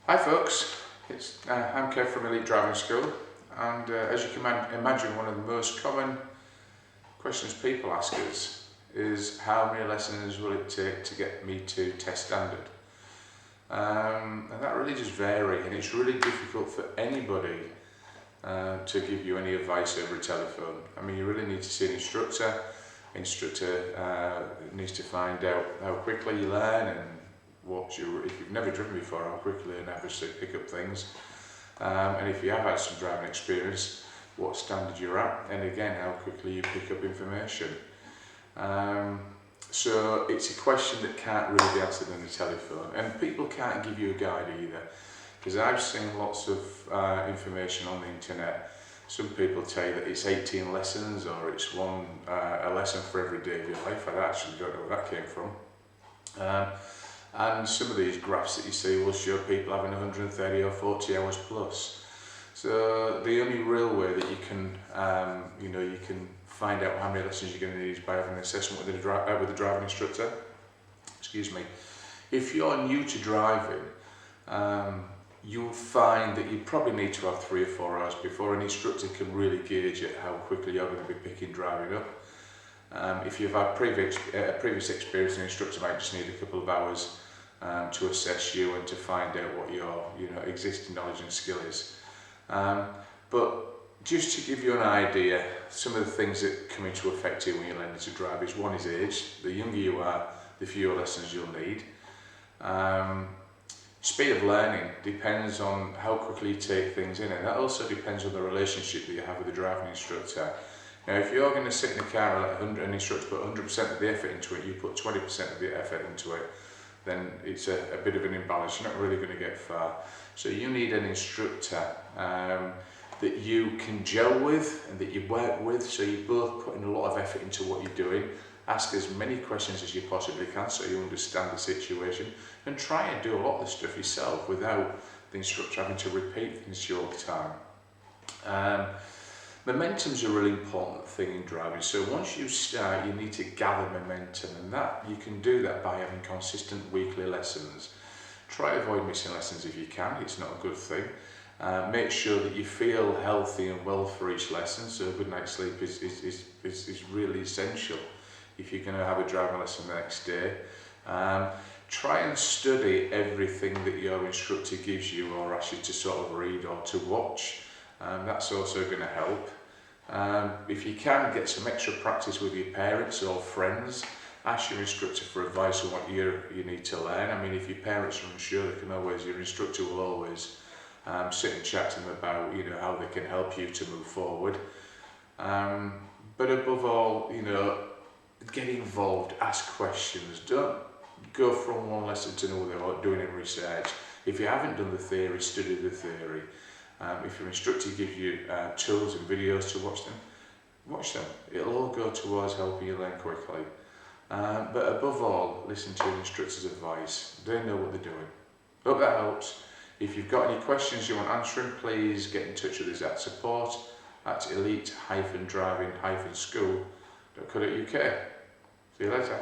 Hi folks, I'm Kev from Elite Driving School, and as you can imagine, one of the most common questions people ask us is how many lessons will it take to get me to test standard? And that really does vary, and it's really difficult for anybody to give you any advice over a telephone. I mean, you really need to see an instructor. Instructor needs to find out how quickly you learn and if you've never driven before, how quickly and average pick up things, and if you have had some driving experience, what standard you're at, and again how quickly you pick up information. So it's a question that can't really be answered on the telephone, and people can't give you a guide either, because I've seen lots of information on the internet. Some people tell you that it's 18 lessons or it's a lesson for every day of your life. I actually don't know where that came from. And some of these graphs that you see will show people having 130 or 40 hours plus. So the only real way that you can, you can find out how many lessons you're going to need is by having an assessment with a driving instructor. Excuse me. If you're new to driving, you'll find that you probably need to have 3 or 4 hours before an instructor can really gauge it, how quickly you're going to be picking driving up. If you've had previous experience, an instructor might just need a couple of hours to assess you and to find out what your existing knowledge and skill is. But just to give you an idea, some of the things that come into effect here when you're learning to drive is, one is age. The younger you are, the fewer lessons you'll need. Speed of learning depends on how quickly you take things in, and that also depends on the relationship that you have with the driving instructor. Now, if you're going to sit in the car and let an instructor put 100% of the effort into it, you put 20% of the effort into it, then it's a bit of an imbalance. You're not really going to get far. So you need an instructor that you can gel with and that you work with, so you're both putting a lot of effort into what you're doing. Ask as many questions as you possibly can so you understand the situation, and try and do a lot of the stuff yourself without the instructor having to repeat things to you all the time. Momentum's a really important thing in driving. So once you start, you need to gather momentum, and that you can do that by having consistent weekly lessons. Try avoid missing lessons if you can. It's not a good thing. Make sure that you feel healthy and well for each lesson. So a good night's sleep is really essential if you're going to have a driving lesson the next day. Try and study everything that your instructor gives you or asks you to sort of read or to watch. That's also going to help. If you can, get some extra practice with your parents or friends. Ask your instructor for advice on what you need to learn. I mean, if your parents are unsure, your instructor will always sit and chat to them about how they can help you to move forward. But above all, get involved, ask questions. Don't go from one lesson to another without doing any research. If you haven't done the theory, study the theory. If your instructor gives you tools and videos to watch them. It'll all go towards helping you learn quickly. But above all, listen to your instructor's advice. They know what they're doing. Hope that helps. If you've got any questions you want answering, please get in touch with us at support@elite-driving-school.co.uk. See you later.